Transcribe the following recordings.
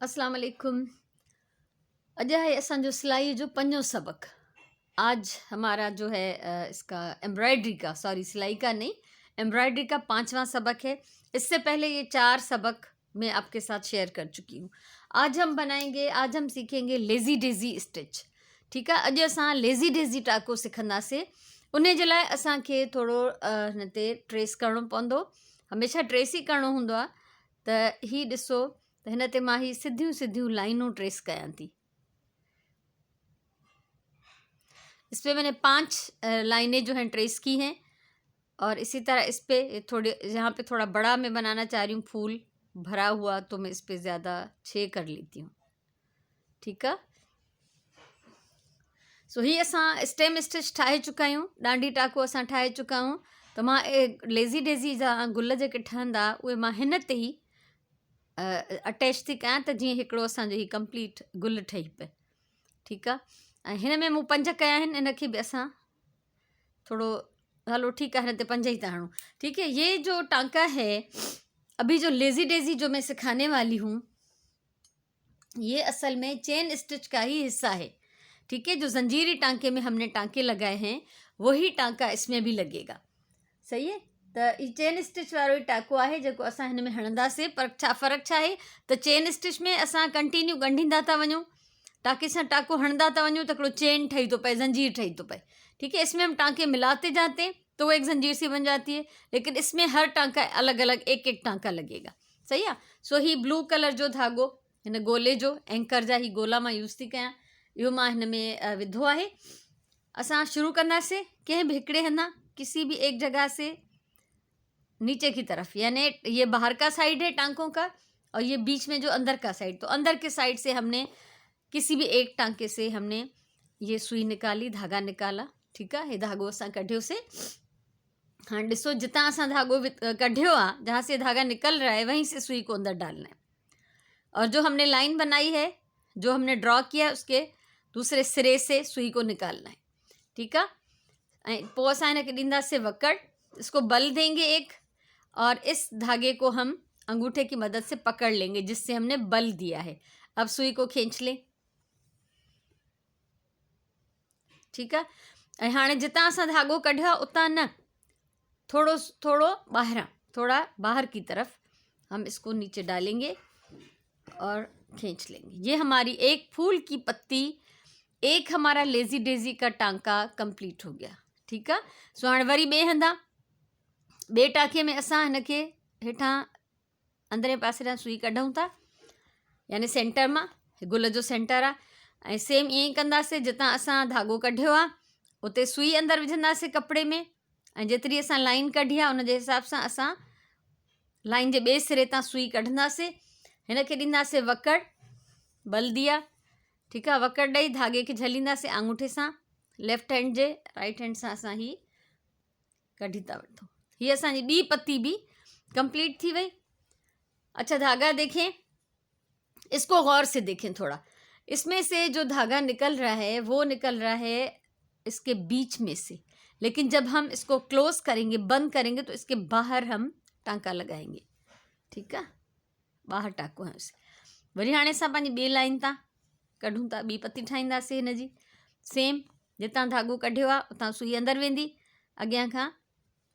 अस्सलाम वालेकुम। अॼु है असांजो सिलाई जो 5 सबक। आज हमारा जो है इसका सिलाई का नहीं, एम्ब्रॉयडरी का 5वां सबक है। इससे पहले ये 4 सबक मैं आपके साथ शेयर कर चुकी हूँ। आज हम सीखेंगे लेज़ी डेज़ी स्टिच। ठीक है, अॼु असां लेज़ी डेज़ी टाको सिखंदासीं। उन जे लाइ असांखे थोरो हिन ते ट्रेस करणो पवंदो। हमेशह ट्रेस ई करणो हूंदो आहे। त ही ॾिसो, तो हिन ते मां ही सिद्धियूं सिद्धियूं लाइनूं ट्रेस कयां थी। इस पे मैंने 5 लाइनें जो हैं ट्रेस की हैं। और इसी तरह इस पे थोड़े, यहाँ पे थोड़ा बड़ा मैं बनाना चाह रही हूँ फूल भरा हुआ, तो मैं इस पे ज़्यादा 6 कर लेती हूँ। ठीक है, सो ही असां स्टेम स्टिच ठाहे चुका आहियूं, डांडी टाको असां ठाहे चुका आहियूं। तो मां लेज़ी डेज़ी जा गुल जेके ठहंदा उहे मां हिन ते ई अटैच थी कयां, त जीअं हिकिड़ो असांजो ही कंप्लीट गुल ठही पए। ठीक है, ऐं हिन में मूं 5 कया आहिनि। इनखे बि असां थोड़ो, हलो ठीक है, हिन ते 5 ही था हणूं। ठीक है, ये जो टांका है, अभी जो लेज़ी डेज़ी जो मैं सिखाने वाली हूँ, ये असल में चेन स्टिच का ही हिस्सा है। ठीक है, जो जंजीरी टांके में हमने टांके लगाए हैं, वही टांका इसमें भी लगेगा। सही है, तो ये चेन स्टिच वारो टाको आहे जेको असां हिन में हणंदासीं। पर छा फ़र्क़ु छा आहे, त चेन स्टिच में असां कंटिन्यू ॻंढींदा था वञूं, टाके सां टाको हणंदा था वञूं, त हिकिड़ो चेन ठही थो पए, ज़ंजीर ठही थो पए। ठीक है, इसमें हम टांके मिलाते जाते हैं तो वो एक ज़ंजीर सी बन जाती है। लेकिन इसमें हर टांका अलग अलग एक एक टांका लगेगा। सही है, सो ही ब्लू कलर जो धागो, हिन गोले जो एंकर जा ही गोला मां यूज़ थी कयां, इहो मां हिन में विधो आहे। असां शुरू कंदासीं कंहिं भी हिकिड़े हंधा, किसी भी एक जगह से नीचे की तरफ, यानी ये बाहर का साइड है टांकों का, और ये बीच में जो अंदर का साइड, तो अंदर के साइड से हमने किसी भी एक टांके से हमने ये सुई निकाली, धागा निकाला। ठीक है, ये धागो असां कढियो से। हाँ ॾिसो, जितां असां धागो कढियो आहे, जहाँ से धागा निकल रहा है, वहीं से सुई को अंदर डालना है। और जो हमने लाइन बनाई है, जो हमने ड्रॉ किया है, उसके दूसरे सिरे से सुई को निकालना है। ठीक है, पोइ असां हिनखे ॾींदासीं वकड़, इसको बल देंगे एक, और इस धागे को हम अंगूठे की मदद से पकड़ लेंगे जिससे हमने बल दिया है। अब सुई को खींच लें। ठीक है, ऐं हाणे जितां असां धागो कढियो आहे उतां न, थोड़ो थोड़ो ॿाहिरां, थोड़ा बाहर की तरफ हम इसको नीचे डालेंगे और खींच लेंगे। ये हमारी एक फूल की पत्ती, एक हमारा लेज़ी डेज़ी का टांका कंप्लीट हो गया। ठीक है, सो हाणे वरी ॿिए हंधा, ॿिए टाके में असां हिनखे हेठां अंदरे पासे खां सुई कढूं था, यानी सेंटर मां, गुल जो सेंटर आहे। ऐं सेम ईअं ई कंदासीं, जितां असां धागो कढियो आहे उते सुई अंदरि विझंदासीं कपिड़े में, ऐं जेतिरी असां लाइन कढी आहे उन जे हिसाब सां असां लाइन जे ॿिए सिरे तां सुई कढंदासीं। हिनखे ॾींदासीं वकड़, बल दिया। ठीक आहे, वकड़ ॾेई धागे खे झलींदासीं आंगूठे सां, लेफ्ट हैंड जे राइट हैंड सां असां ही कढी था वठूं। हीअ असांजी ॿी पत्ती भी कंप्लीट थी वई। अच्छा, धागा देखें, इसको गौर से देखें थोड़ा। इसमें से जो धागा निकल रहा है वो निकल रहा है इसके बीच में से, लेकिन जब हम इसको क्लोज करेंगे, बंद करेंगे, तो इसके बाहर हम टांका लगाएंगे। ठीक है, बाहर टाको है उसे। वरी हाणे असां पंहिंजी ॿिए लाइन तां कढूं था, ॿी पत्ती ठाहींदासीं हिन जी। सेम, जितां धागो कढियो आहे उतां सुई अंदरि वेंदी, अॻियां खां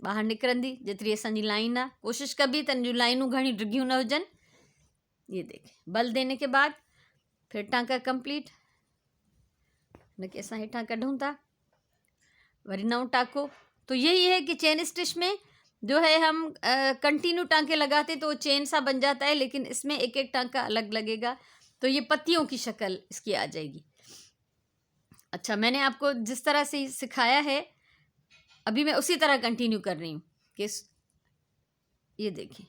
ॿाहिरि निकिरंदी, जेतिरी असांजी लाइन आहे। कोशिशि कबी त जूं लाइनूं घणी डिघियूं न हुजनि। ये देखें, बल देने के बाद फिर टांका कंप्लीट, हिनखे असां हेठां कढूं था, वरी नओं टाको। तो यही है कि चेन स्टिच में जो है हम कंटिन्यू टांके लगाते तो चेन सा बन जाता है, लेकिन इसमें एक एक टांका अलग लगेगा, तो ये पत्तियों की शक्ल इसकी आ जाएगी। अच्छा, मैंने आपको जिस तरह से सिखाया है, अभी मैं उसी तरह कंटिन्यू कर रही हूँ कि ये देखिए,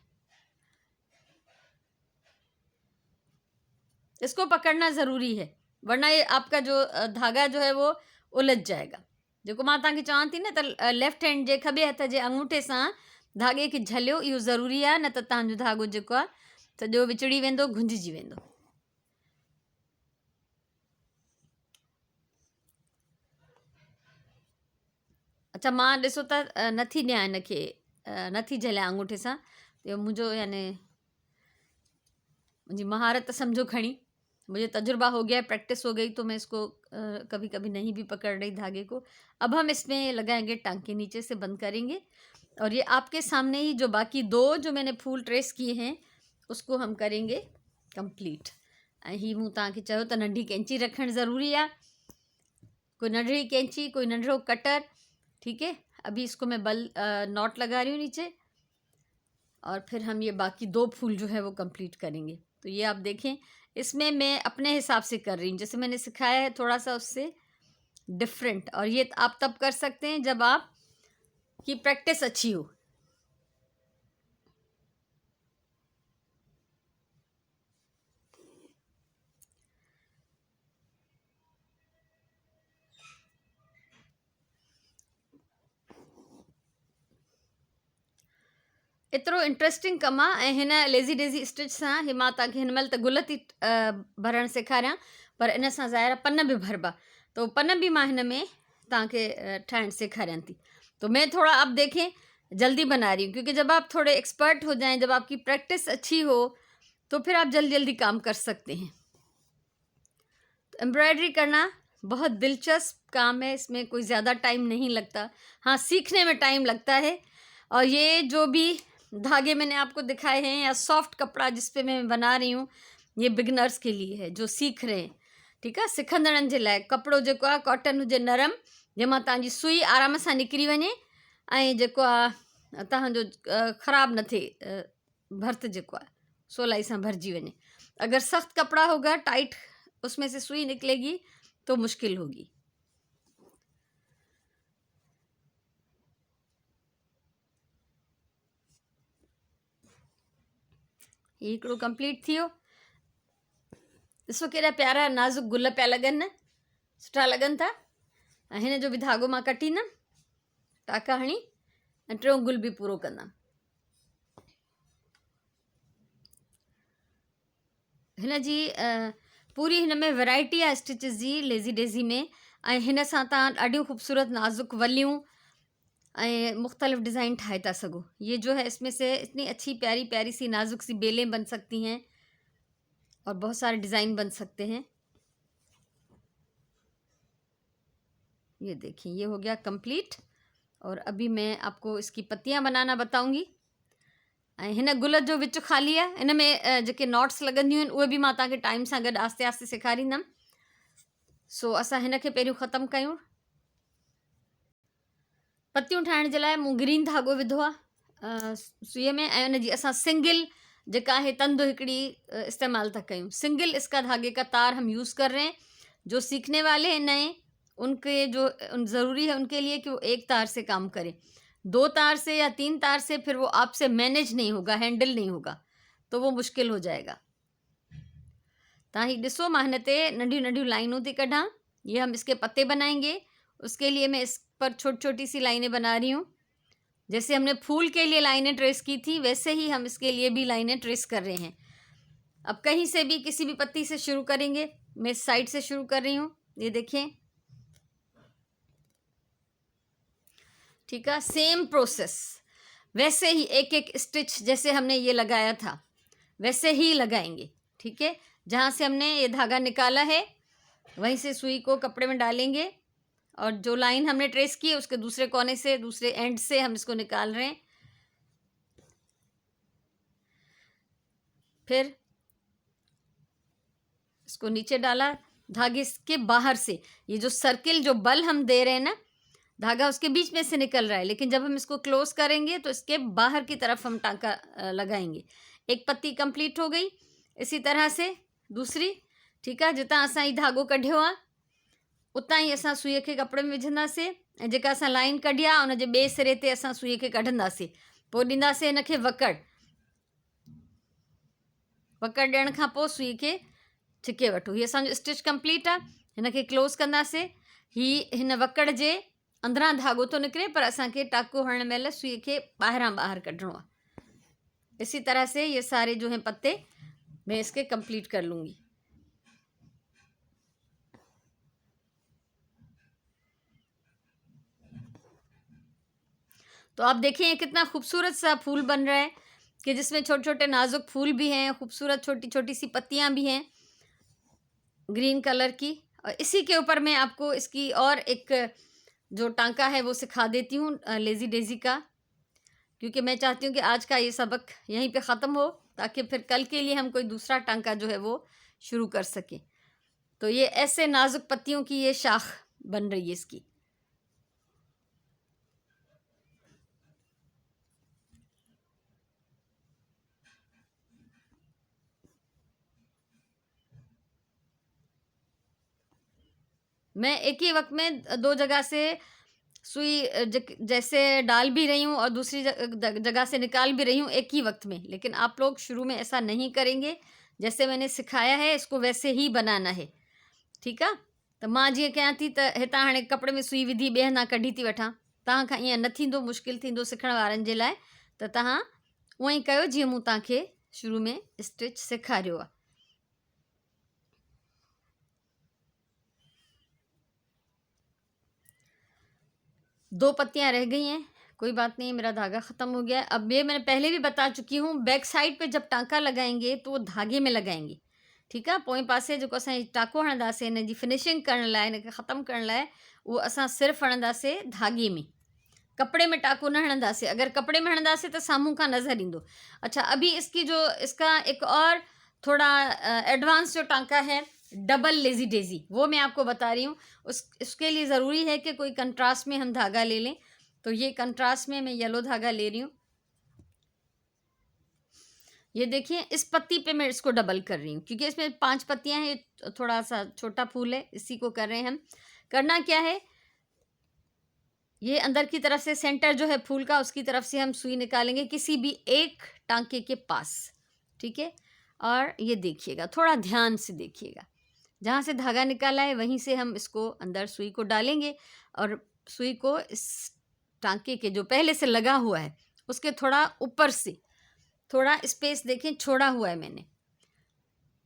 इसको पकड़ना ज़रूरी है, वरना ये आपका जो धागा जो है वो उलझ जाएगा। जेको मां तव्हांखे चवां थी न, त लेफ्ट हैंड जे खॿे हथ जे अंगूठे सां धागे खे झलियो, इहो ज़रूरी आहे, न त तव्हांजो धागो जेको आहे सॼो विचड़ी वेंदो, घुंझिजी वेंदो। अच्छा, मां ॾिसो त नथी ॾियां हिनखे, नथी झलियां अंगूठे सां, इहो मुंहिंजो याने मुझे महारत समझो खड़ी, मुझे तजुर्बा हो गया, प्रैक्टिस हो गई, तो मैं इसको कभी कभी नहीं भी पकड़ रही धागे को। अब हम इसमें लगाएंगे टांके, नीचे से बंद करेंगे और ये आपके सामने ही जो बाकी 2 जो मैंने फूल ट्रेस किए हैं उसको हम करेंगे कंप्लीट। ही मूं तव्हांखे चयो त नंढी कैंची रखणु ज़रूरी आहे, कोई नंढड़ी कैंची, कोई नंढड़ो कटर। ठीक है, अभी इसको मैं नॉट लगा रही हूँ नीचे और फिर हम ये बाकी 2 फूल जो है वो कंप्लीट करेंगे। तो ये आप देखें, इसमें मैं अपने हिसाब से कर रही हूँ, जैसे मैंने सिखाया है थोड़ा सा उससे डिफरेंट। और ये आप तब कर सकते हैं जब आप की प्रैक्टिस अच्छी हो। एतिरो इंट्रस्टिंग कमु आहे। ऐं हिन लेज़ी डेज़ी स्टिच सां ही मां तव्हांखे हिन महिल त गुल थी भरणु सेखारियां, पर इन सां ज़ाहिर आहे पन बि भरबा, तो पन भी मां हिन में तव्हांखे ठाहिणु सेखारियां थी। तो मैं थोड़ा अब देखें जल्दी बना रही हूँ, क्योंकि जब आप थोड़े एक्सपर्ट हो जाएं, जब आपकी प्रैक्टिस अच्छी हो, तो फिर आप जल्दी जल्दी काम कर सकते हैं। तो एम्ब्रॉयडरी करना बहुत दिलचस्प काम है, इसमें कोई ज़्यादा टाइम नहीं लगता, हाँ सीखने में टाइम लगता है। और ये जो भी धागे मैंने आपको दिखाए हैं या सॉफ्ट कपड़ा जिस पे मैं बना रही हूँ, ये बिगनर्स के लिए है जो सीख रहे हैं। ठीक है, सिखंदड़नि जे लाइ कपिड़ो जेको आहे कॉटन हुजे नरम, जंहिंमां तव्हांजी सुई आराम सां निकिरी वञे ऐं जेको आहे तव्हांजो ख़राबु न थिए, भर्त जेको आहे सवलाई सां भरिजी वञे। अगर सख्त कपड़ा होगा, टाइट उसमें से सुई निकलेगी तो मुश्किल होगी। ये हिकिड़ो कंप्लीट थी वियो। ॾिसो केॾा प्यारा नाज़ुक गुल पिया लॻनि न, सुठा लॻनि था। ऐं हिन जो बि धागो मां कटींदमि, टाका हणी ऐं 3 गुल बि पूरो कंदमि। हिन जी पूरी हिन में वैरायटी आहे स्टिचिस जी लेज़ी डेज़ी में। ऐं हिन सां तव्हां ॾाढियूं ख़ूबसूरत नाज़ुक वलियूं ऐं मुख़्तलिफ़ डिज़ाइन ठाहे था सघो। ये जो है इसमें से इतनी अच्छी प्यारी प्यारी सी नाजुक सी बेलें बन सकती हैं और बहुत सारे डिज़ाइन बन सकते हैं। ये देखिए, ये हो गया कंप्लीट। और अभी मैं आपको इसकी पत्तियां बनाना बताऊंगी। ऐं हिन गुल जो विच ख़ाली आहे, हिन में जेके नॉट्स लॻंदियूं आहिनि उहे बि मां तव्हांखे टाइम सां गॾु आस्ते आस्ते सेखारींदमि। सो असां हिन खे पहिरियों ख़तमु कयूं। पतियूं ठाहिण जे लाइ मूं ग्रीन धागो विधो आहे सुईअ में, ऐं उनजी असां सिंगल जेका आहे तंद हिकिड़ी इस्तेमालु था कयूं। सिंगल इसका धागे का तार हम यूज़ कर रहे हैं। जो सीखने वाले हैं नए, उनके जो ज़रूरी है उनके लिए कि वो 1 तार से काम करें। 2 तार से या 3 तार से फिर वो आपसे मैनेज नहीं होगा, हैंडल नहीं होगा, तो वो मुश्किल हो जाएगा। तव्हां ही ॾिसो, मां हिन ते नंढियूं नंढियूं लाइनूं थी कढां। ये हम इसके पत्ते बनाएंगे, उसके लिए मैं इस पर छोटी छोटी सी लाइनें बना रही हूँ। जैसे हमने फूल के लिए लाइनें ट्रेस की थी, वैसे ही हम इसके लिए भी लाइनें ट्रेस कर रहे हैं। अब कहीं से भी किसी भी पत्ती से शुरू करेंगे। मैं इस साइड से शुरू कर रही हूँ, ये देखें। ठीक है, सेम प्रोसेस, वैसे ही एक एक स्टिच जैसे हमने ये लगाया था वैसे ही लगाएंगे। ठीक है, जहाँ से हमने ये धागा निकाला है वहीं से सुई को कपड़े में डालेंगे और जो लाइन हमने ट्रेस की है उसके दूसरे कोने से, दूसरे एंड से हम इसको निकाल रहे हैं। फिर इसको नीचे डाला, धागे के बाहर से ये जो सर्किल जो बल हम दे रहे हैं ना, धागा उसके बीच में से निकल रहा है, लेकिन जब हम इसको क्लोज करेंगे तो इसके बाहर की तरफ हम टांका लगाएंगे। एक पत्ती कंप्लीट हो गई। इसी तरह से दूसरी। ठीक है, जितां असां ही धागो कढियो आहे उतां ही असां सुईअ खे कपिड़े में विझंदासीं ऐं जेका असां लाइन कढी आहे उन जे ॿिए सिरे ते असां सुईअ खे कढंदासीं। पोइ ॾींदासीं हिन खे वकड़। वकड़ ॾियण खां पोइ सुई खे छिके वठो। हीअ असांजो स्टिच कंप्लीट आहे। हिन खे क्लोज़ कंदासीं। हिन वकड़ जे अंदरां धागो तो निकिरे, पर असांखे टाको हणण महिल सुई खे ॿाहिरां ॿाहिरि कढणो आहे। इसी तरह से ये सारे जो हैं पत्ते मैं इसके कंप्लीट कर लूँगी। तो आप देखें कितना खूबसूरत सा फूल बन रहा है। कि जिसमें छोटे छोटे नाजुक फूल भी हैं, खूबसूरत छोटी छोटी सी पत्तियां भी हैं ग्रीन कलर की। और इसी के ऊपर मैं आपको इसकी और एक जो टांका है वो सिखा देती हूँ लेज़ी डेज़ी का, क्योंकि मैं चाहती हूँ कि आज का ये सबक यहीं पे ख़त्म हो, ताकि फिर कल के लिए हम कोई दूसरा टांका जो है वो शुरू कर सकें। तो ये ऐसे नाजुक पत्तियों की ये शाख बन रही है इसकी। मैं एक ही वक्त में 2 जगह से सुई जैसे डाल भी रही हूँ और दूसरी जगह से निकाल भी रही हूँ एक ही वक्त में। लेकिन आप लोग शुरू में ऐसा नहीं करेंगे, जैसे मैंने सिखाया है इसको वैसे ही बनाना है, ठीक है। तो मां जी कयां थी त हितां हाणे कपिड़े में सुई विधी ॿिए हंधा कढी थी वठां। तव्हां खां ईअं न थींदो, मुश्किल थींदो सिखण वारनि जे लाइ। त तव्हां उअं ई कयो जीअं मूं तव्हांखे शुरू में स्टिच सेखारियो आहे। दो पत्तियां रह गई हैं, कोई बात नहीं, मेरा धागा ख़त्म हो गया है। अब ये मैंने पहले भी बता चुकी हूँ, बैक साइड पे जब टांका लगाएंगे तो वो धागे में लगाएंगे, ठीक आहे। पोएं पासे जेको असां टाको हणंदासीं हिन जी फिनिशिंग करण लाइ, हिनखे ख़त्म करण लाइ, उहो असां सिर्फ़ु हणंदासीं धागे में, कपड़े में टाको न हणंदासीं। अगर कपड़े में हणंदासीं तो साम्हूं खां नज़र ईंदो। अच्छा, अभी इसका एक और थोड़ा एडवांस जो टांका है डबल लेज़ी डेज़ी, वो मैं आपको बता रही हूँ। उसके लिए ज़रूरी है कि कोई कंट्रास्ट में हम धागा ले लें। तो ये कंट्रास्ट में मैं येलो धागा ले रही हूँ। ये देखिए, इस पत्ती पे मैं इसको डबल कर रही हूँ, क्योंकि इसमें 5 पत्तियां हैं, थोड़ा सा छोटा फूल है, इसी को कर रहे हैं हम। करना क्या है, ये अंदर की तरफ से सेंटर जो है फूल का, उसकी तरफ से हम सुई निकालेंगे किसी भी एक टांके के पास, ठीक है। और ये देखिएगा, थोड़ा ध्यान से देखिएगा, जहाँ से धागा निकाला है वहीं से हम इसको अंदर सुई को डालेंगे और सुई को इस टांके के जो पहले से लगा हुआ है उसके थोड़ा ऊपर से थोड़ा स्पेस देखें छोड़ा हुआ है मैंने।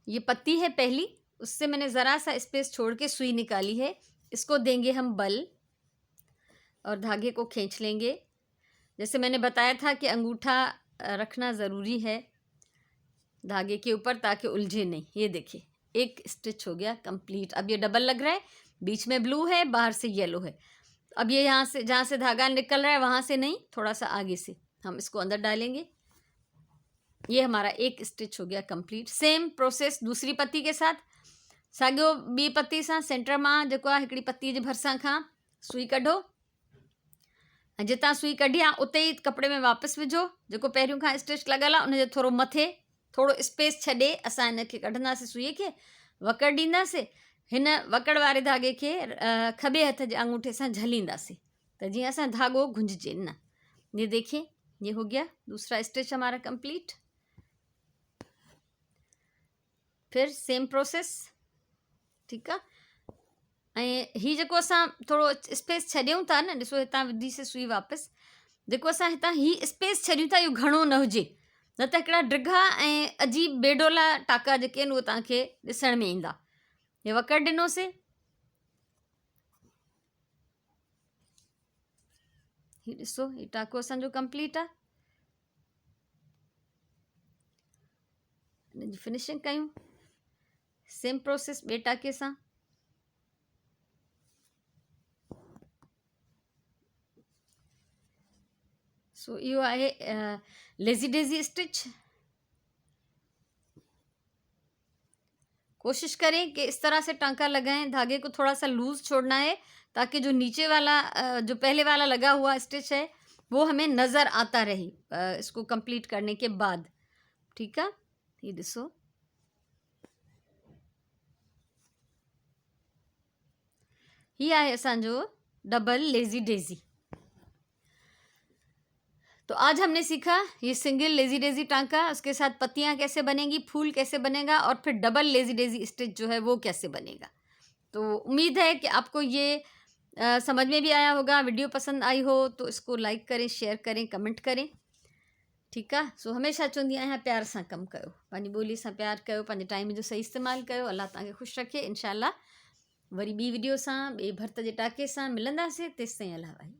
ये पत्ती है पहली, उससे मैंने ज़रा सा स्पेस छोड़ के सुई निकाली है। इसको देंगे हम बल और धागे को खींच लेंगे। जैसे मैंने बताया था कि अंगूठा रखना ज़रूरी है धागे के ऊपर ताकि उलझे नहीं। ये देखिए, एक स्टिच हो गया कंप्लीट। अब ये डबल लग रहा है, बीच में ब्लू है, बाहर से येलो है। अब ये यहाँ से जहाँ से धागा निकल रहा है वहाँ से नहीं, थोड़ा सा आगे से हम इसको अंदर डालेंगे। ये हमारा एक स्टिच हो गया कंप्लीट। सेम प्रोसेस दूसरी पत्ती के साथ। साॻियो ॿी पत्ती सां सेंटर मां जेको आहे हिकिड़ी पत्तीअ जे भरिसां खां सुई कढो ऐं जितां सुई कढी आहे उते ई कपिड़े में वापसि विझो। जेको पहिरियों खां स्टिच लॻल आहे उनजे थोरो मथे थोरो स्पेस छॾे असां हिनखे कढंदासीं, सुईअ खे वकड़ ॾींदासीं। हिन वकड़ वारे धागे खे खॿे हथ जे अंगूठे सां झलींदासीं त जीअं असां धागो घुंझजे न। ये देखिए, ये हो गया दूसरा स्टिच हमारा कंप्लीट। फिर सेम प्रोसेस, ठीक है। ऐं हीअ जेको असां थोरो स्पेस छॾियूं था न, ॾिसो हितां विधीसीं सुई वापसि। जेको असां हितां हीअ स्पेस छॾियूं था, इहो घणो न हुजे, न त हिकिड़ा ड्रिघा ऐं अजीब बेडोला टाका जेके आहिनि उहे तव्हांखे ॾिसण में ईंदा। हे वकड़ ॾिनोसीं, हीअ ॾिसो, हीअ टाको असांजो कंप्लीट आहे। हिन जी फिनिशिंग कयूं सेम प्रोसेस ॿिए टाके सां। सो इहो आहे लेज़ी डेज़ी स्टिच। कोशिश करें कि इस तरह से टांका लगाएं, धागे को थोड़ा सा लूज़ छोड़ना है ताकि जो नीचे वाला जो पहले वाला लगा हुआ स्टिच है वो हमें नज़र आता रहे इसको कंप्लीट करने के बाद, ठीक है। ये ॾिसो, ये आहे असांजो डबल लेज़ी डेज़ी। तो आज हमने सीखा ये सिंगल लेज़ी डेज़ी टांका, उसके साथ पत्तियां कैसे बनेंगी, फूल कैसे बनेगा और फिर डबल लेज़ी डेज़ी स्टिच जो है वो कैसे बनेगा। तो उम्मीद है कि आपको ये समझ में भी आया होगा। वीडियो पसंद आई हो तो इसको लाइक करें, शेयर करें, कमेंट करें, ठीक है। सो हमेशा चवंदी आहियां प्यार सां कमु कयो, पंहिंजी ॿोली सां प्यार कयो, पंहिंजे टाइम जो सही इस्तेमालु कयो। अल्लाह तव्हांखे ख़ुशि रखे। इंशाअल्लाह वरी ॿी वीडियो सां ॿिए भर्त जे टाके सां मिलंदासीं। तेसिताईं अल्लाह भाई।